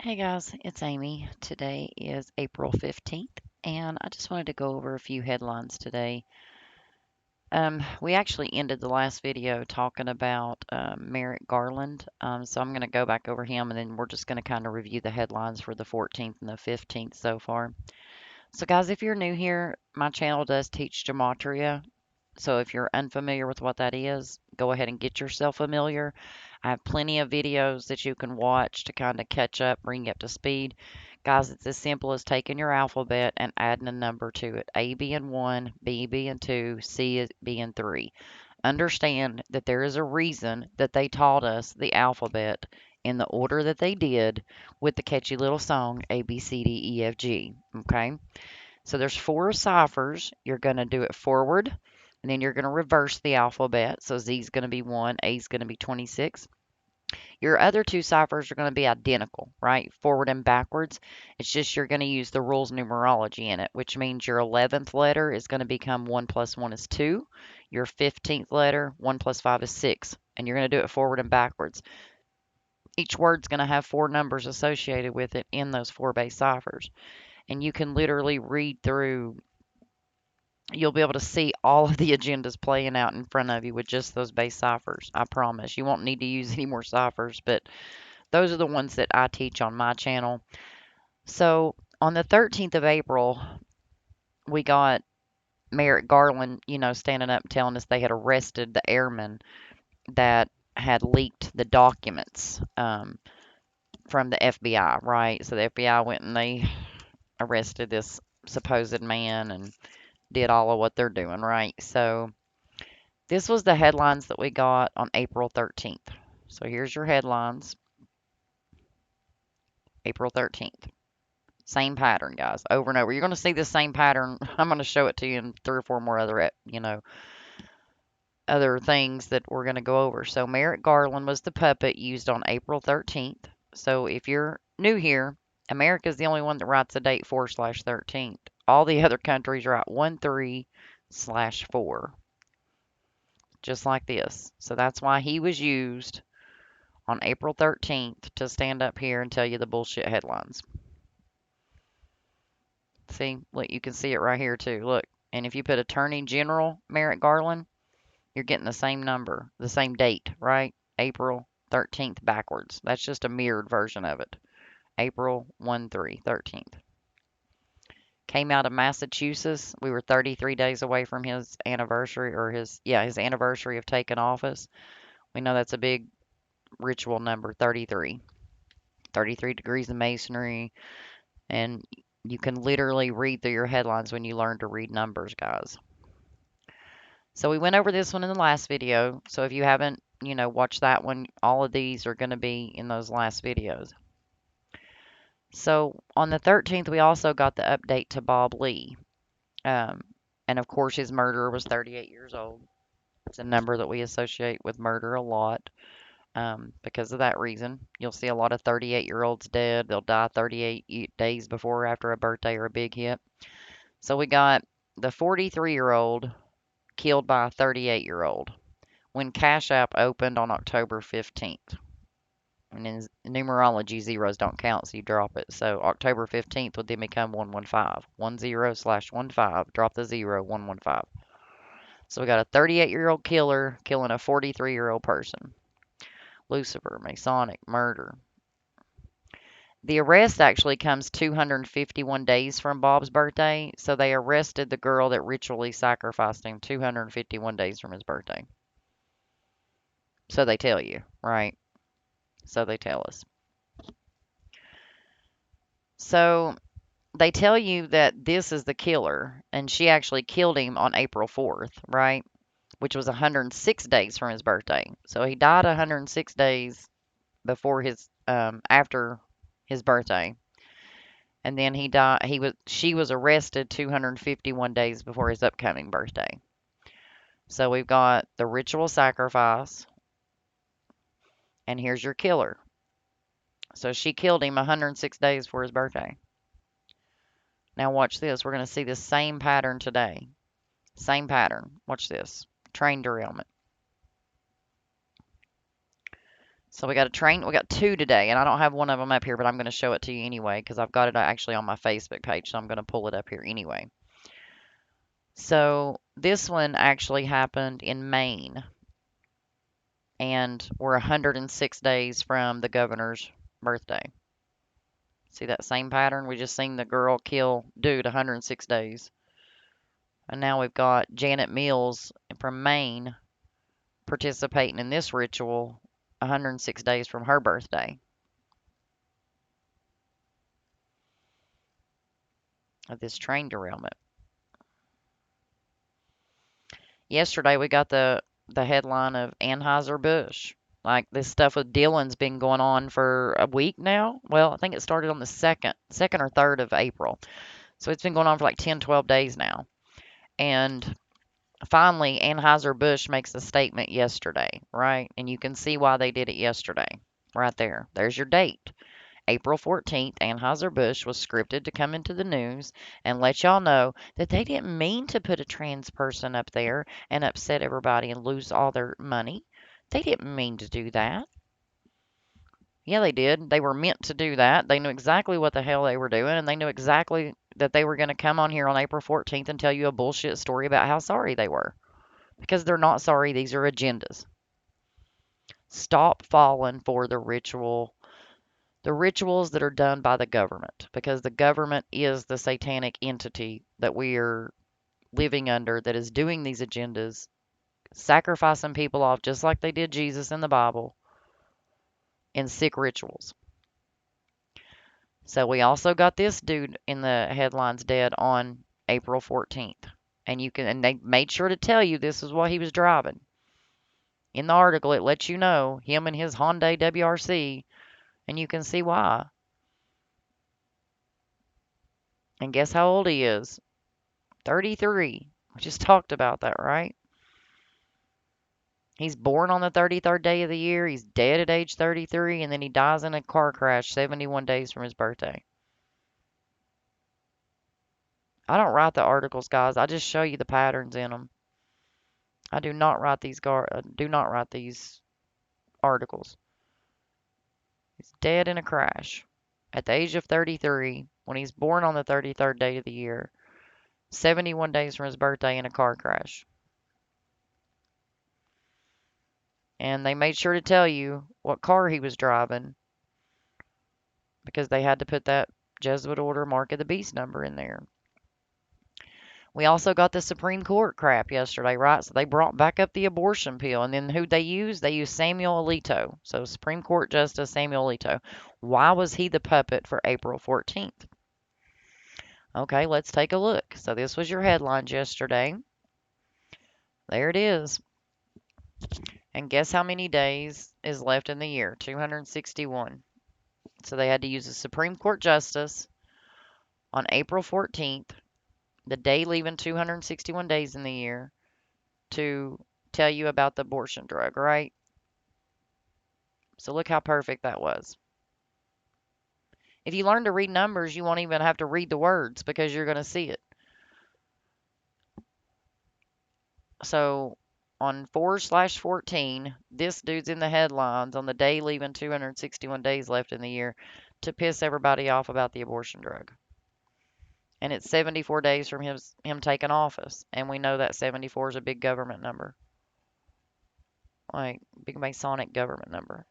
Hey guys, it's Amy. Today is April 15th, and I just wanted to go over a few headlines today. We actually ended the last video talking about Merrick Garland, so I'm going to go back over him and then we're just going to kind of review the headlines for the 14th and the 15th so far. So, guys, if you're new here, my channel does teach gematria. So if you're unfamiliar with what that is, go ahead and get yourself familiar. I have plenty of videos that you can watch to kind of catch up, bring you up to speed. Guys, it's as simple as taking your alphabet and adding a number to it. A being 1, B being 2, C being 3. Understand that there is a reason that they taught us the alphabet in the order that they did with the catchy little song A, B, C, D, E, F, G. Okay? So there's 4 ciphers. You're going to do it forward, and then you're going to reverse the alphabet. So Z is going to be 1, A is going to be 26. Your other 2 ciphers are going to be identical, right? Forward and backwards. It's just you're going to use the rules numerology in it, which means your 11th letter is going to become 1 plus 1 is 2. Your 15th letter, 1 plus 5 is 6. And you're going to do it forward and backwards. Each word's going to have 4 numbers associated with it in those 4 base ciphers. And you can literally read through, you'll be able to see all of the agendas playing out in front of you with just those base ciphers. I promise. You won't need to use any more ciphers, but those are the ones that I teach on my channel. So on the 13th of April, we got Merrick Garland, standing up telling us they had arrested the airman that had leaked the documents from the FBI, right? So the FBI went and they arrested this supposed man and did all of what they're doing, right? So this was the headlines that we got on April 13th. So here's your headlines, April 13th. Same pattern, guys, over and over. You're going to see the same pattern. I'm going to show it to you in 3 or 4 more other things that we're going to go over. So Merrick Garland was the puppet used on April 13th. So if you're new here, America's the only one that writes a date 4/13th. All the other countries write 13/4, just like this. So that's why he was used on April 13th to stand up here and tell you the bullshit headlines. See, look, you can see it right here too. Look, and if you put Attorney General Merrick Garland, you're getting the same number, the same date, right? April 13th backwards. That's just a mirrored version of it. April 1/3/13th. Came out of Massachusetts. We were 33 days away from his anniversary, or his anniversary of taking office. We know that's a big ritual number, 33. 33 degrees of masonry, and you can literally read through your headlines when you learn to read numbers, guys. So we went over this one in the last video. So if you haven't, watched that one, all of these are going to be in those last videos. So on the 13th, we also got the update to Bob Lee. Um, and of course, his murderer was 38 years old. It's a number that we associate with murder a lot because of that reason. You'll see a lot of 38-year-olds dead. They'll die 38 days before or after a birthday or a big hit. So we got the 43-year-old killed by a 38-year-old when Cash App opened on October 15th. And in numerology, zeros don't count, so you drop it. So October 15th would then become 115. 10/15. Drop the 0, 115. So we got a 38-year-old killer killing a 43-year-old person. Lucifer, Masonic, murder. The arrest actually comes 251 days from Bob's birthday, so they arrested the girl that ritually sacrificed him 251 days from his birthday. So they tell you, right? So they tell us. So they tell you that this is the killer, and she actually killed him on April 4th, right? Which was 106 days from his birthday. So he died 106 days before after his birthday. And then he died she was arrested 251 days before his upcoming birthday. So we've got the ritual sacrifice, and here's your killer. So she killed him 106 days before his birthday. Now watch this. We're going to see the same pattern today. Same pattern. Watch this. Train derailment. So we got a train. We got two today, and I don't have one of them up here, but I'm going to show it to you anyway because I've got it actually on my Facebook page, so I'm going to pull it up here anyway. So this one actually happened in Maine, and we're 106 days from the governor's birthday. See that same pattern? We just seen the girl kill dude 106 days. And now we've got Janet Mills from Maine participating in this ritual 106 days from her birthday of this train derailment. Yesterday we got the headline of Anheuser-Busch. Like this stuff with Dylan's been going on for a week now. Well, I think it started on the 2nd or 3rd of April. So it's been going on for like 10, 12 days now. And finally, Anheuser-Busch makes a statement yesterday, right? And you can see why they did it yesterday. Right there. There's your date. April 14th, Anheuser-Busch was scripted to come into the news and let y'all know that they didn't mean to put a trans person up there and upset everybody and lose all their money. They didn't mean to do that. Yeah, they did. They were meant to do that. They knew exactly what the hell they were doing, and they knew exactly that they were going to come on here on April 14th and tell you a bullshit story about how sorry they were. Because they're not sorry, these are agendas. Stop falling for the rituals that are done by the government, because the government is the satanic entity that we are living under that is doing these agendas, sacrificing people off just like they did Jesus in the Bible in sick rituals. So we also got this dude in the headlines dead on April 14th. And they made sure to tell you this is what he was driving. In the article, it lets you know him and his Hyundai WRC, and you can see why. And guess how old he is? 33. We just talked about that, right? He's born on the 33rd day of the year. He's dead at age 33, and then he dies in a car crash 71 days from his birthday. I don't write the articles, guys. I just show you the patterns in them. I do not write these articles. He's dead in a crash at the age of 33 when he's born on the 33rd day of the year, 71 days from his birthday in a car crash. And they made sure to tell you what car he was driving because they had to put that Jesuit order mark of the beast number in there. We also got the Supreme Court crap yesterday, right? So they brought back up the abortion pill. And then who'd they use? They used Samuel Alito. So Supreme Court Justice Samuel Alito. Why was he the puppet for April 14th? Okay, let's take a look. So this was your headlines yesterday. There it is. And guess how many days is left in the year? 261. So they had to use a Supreme Court Justice on April 14th, the day leaving 261 days in the year, to tell you about the abortion drug, right? So look how perfect that was. If you learn to read numbers, you won't even have to read the words because you're going to see it. So on 4/14, this dude's in the headlines on the day leaving 261 days left in the year to piss everybody off about the abortion drug. And it's 74 days from him taking office. And we know that 74 is a big government number. Like, big Masonic government number.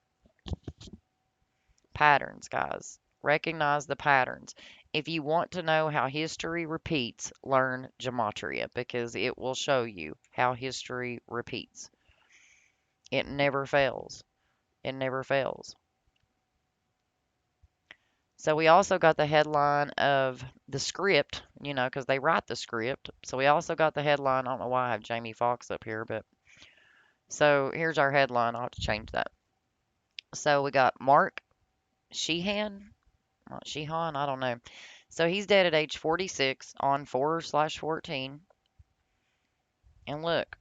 Patterns, guys. Recognize the patterns. If you want to know how history repeats, learn gematria because it will show you how history repeats. It never fails. It never fails. So we also got the headline of the script, because they write the script. So we also got the headline. I don't know why I have Jamie Foxx up here, but so here's our headline. I'll have to change that. So we got Mark Sheehan, not Sheehan, I don't know. So he's dead at age 46 on 4/14. And look,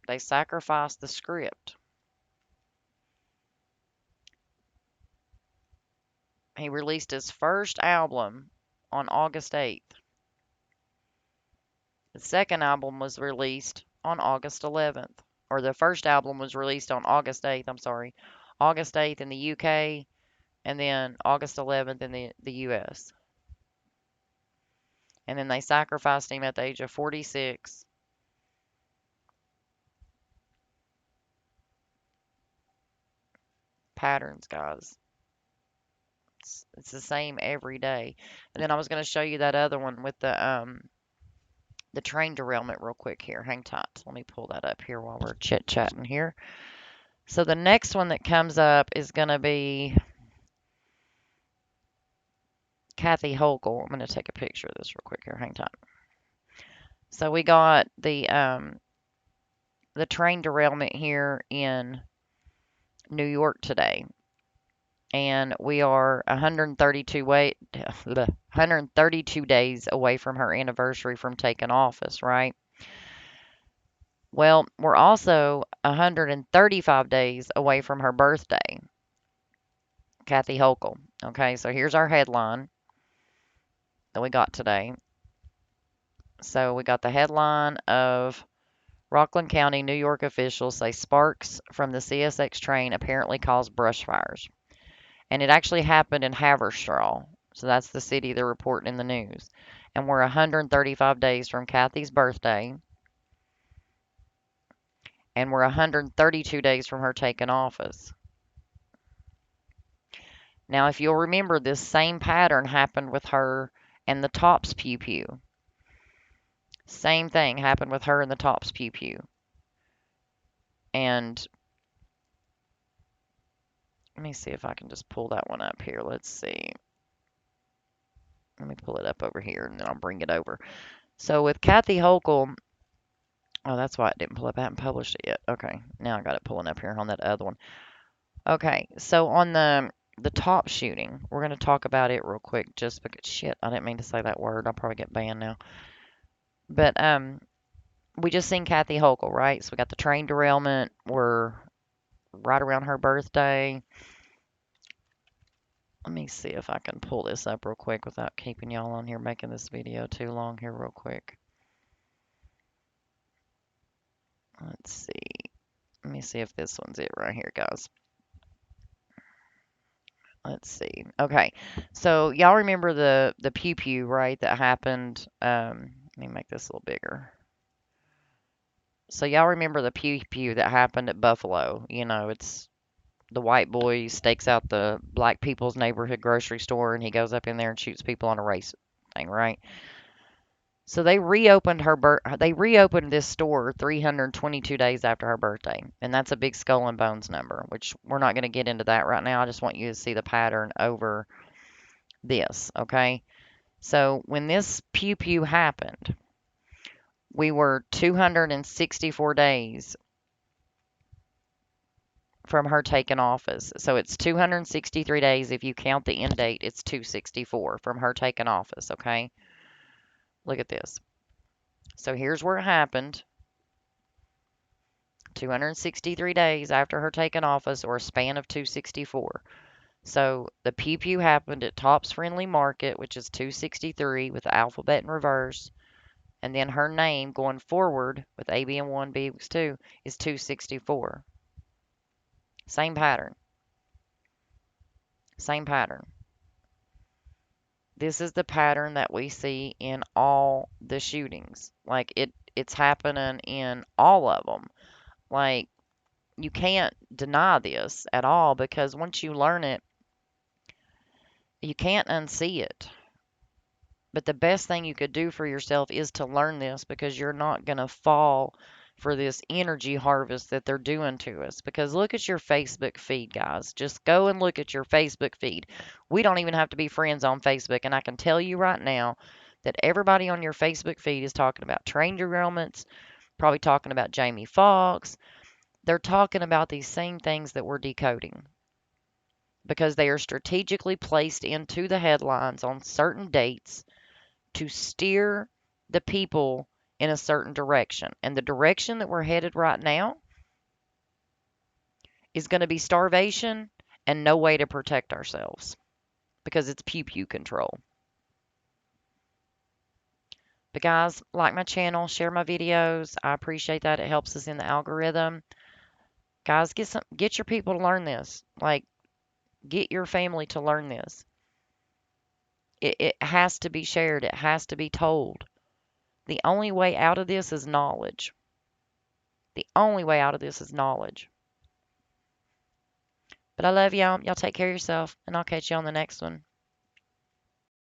they sacrificed the script. He released his first album on August 8th. The second album was released on August 11th. Or the first album was released on August 8th, I'm sorry. August 8th in the UK, and then August 11th in the US. And then they sacrificed him at the age of 46. Patterns, guys. It's the same every day. And then I was going to show you that other one with the train derailment real quick here. Hang tight. Let me pull that up here while we're chit-chatting here. So the next one that comes up is going to be Kathy Hochul. I'm going to take a picture of this real quick here. Hang tight. So we got the train derailment here in New York today. And we are 132 days away from her anniversary from taking office, right? Well, we're also 135 days away from her birthday, Kathy Hochul. Okay, so here's our headline that we got today. So we got the headline of Rockland County, New York officials say sparks from the CSX train apparently caused brush fires. And it actually happened in Haverstraw. So that's the city they're reporting in the news. And we're 135 days from Kathy's birthday. And we're 132 days from her taking office. Now, if you'll remember, this same pattern happened with her and the Tops Pew Pew. Same thing happened with her and the Tops Pew Pew. And let me see if I can just pull that one up here. Let's see. Let me pull it up over here and then I'll bring it over. So with Kathy Hochul, oh, that's why it didn't pull up. I haven't published it yet. Okay, now I got it pulling up here on that other one. Okay, so on the top shooting, we're going to talk about it real quick just because, shit, I didn't mean to say that word. I'll probably get banned now. But we just seen Kathy Hochul, right? So we got the train derailment. We're right around her birthday. Let me see if I can pull this up real quick without keeping y'all on here making this video too long here real quick. Let's see. Let me see if this one's it right here, guys. Let's see. Okay. So y'all remember the pew pew, right? That happened. Let me make this a little bigger. So y'all remember the pew pew that happened at Buffalo? You know, it's the white boy stakes out the black people's neighborhood grocery store and he goes up in there and shoots people on a race thing, right? So they reopened this store 322 days after her birthday, and that's a big skull and bones number, which we're not going to get into that right now. I just want you to see the pattern over this, okay? So when this pew pew happened, we were 264 days from her taking office. So it's 263 days if you count the end date, it's 264 from her taking office, okay? Look at this. So here's where it happened. 263 days after her taking office, or a span of 264. So the pew pew happened at Tops Friendly Market, which is 263 with the alphabet in reverse. And then her name going forward with A being 1, B was 2 is 264. Same pattern. Same pattern. This is the pattern that we see in all the shootings. Like it's happening in all of them. Like you can't deny this at all because once you learn it, you can't unsee it. But the best thing you could do for yourself is to learn this because you're not going to fall for this energy harvest that they're doing to us. Because look at your Facebook feed, guys. Just go and look at your Facebook feed. We don't even have to be friends on Facebook. And I can tell you right now that everybody on your Facebook feed is talking about train derailments, probably talking about Jamie Foxx. They're talking about these same things that we're decoding because they are strategically placed into the headlines on certain dates to steer the people in a certain direction. And the direction that we're headed right now is going to be starvation and no way to protect ourselves because it's pew pew control. But guys, like my channel, share my videos. I appreciate that. It helps us in the algorithm. Guys, get your people to learn this. Like, get your family to learn this. It has to be shared. It has to be told. The only way out of this is knowledge. The only way out of this is knowledge. But I love y'all. Y'all take care of yourself, and I'll catch you on the next one.